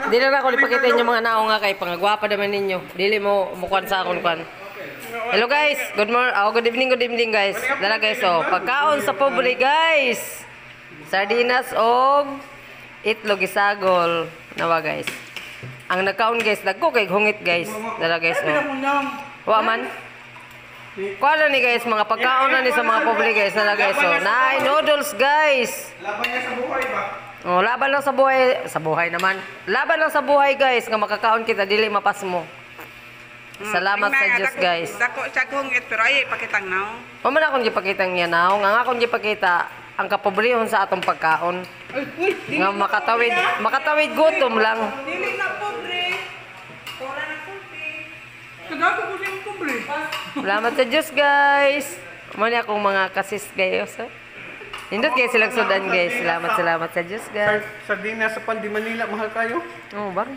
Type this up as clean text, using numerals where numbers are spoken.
Dili na ako ipakita inyo mga naong nga kay pangagwapa naman ninyo. Dili mo mukuan sa akon kan. Hello guys, good morning. Good evening guys. Dala guys pagkaon sa pobre guys. Sardinas og itlog isagol. Nawa guys. Ang nagkaon guys, dagko kay hungit guys. Dala guys Wa man. Kuha ni guys, mga pagkaon na ni sa mga pobre guys. Dala guys Nay noodles guys. Laban niya sa buhay ba? Laban lang sa buhay. Sa buhay naman. Laban lang sa buhay guys. Nga makakaon kita, dili mapas mo. Salamat sa Diyos guys. Dako siya hungit pero ay pakitang naw. Maman akong gipakita niya na. Nga akong gipakita ang kapobrehon sa atong pagkaon. Nga makatawid gutom lang. Dili na pobre. Ora na pobre. Kadako ko siyang pobre. Salamat sa Diyos guys. Mani akong mga kasis guys. Hindot kayo silang sudan guys. Salamat sa Diyos guys. Sardinas sa Pandi Manila, mahal kayo? Oh, bakit?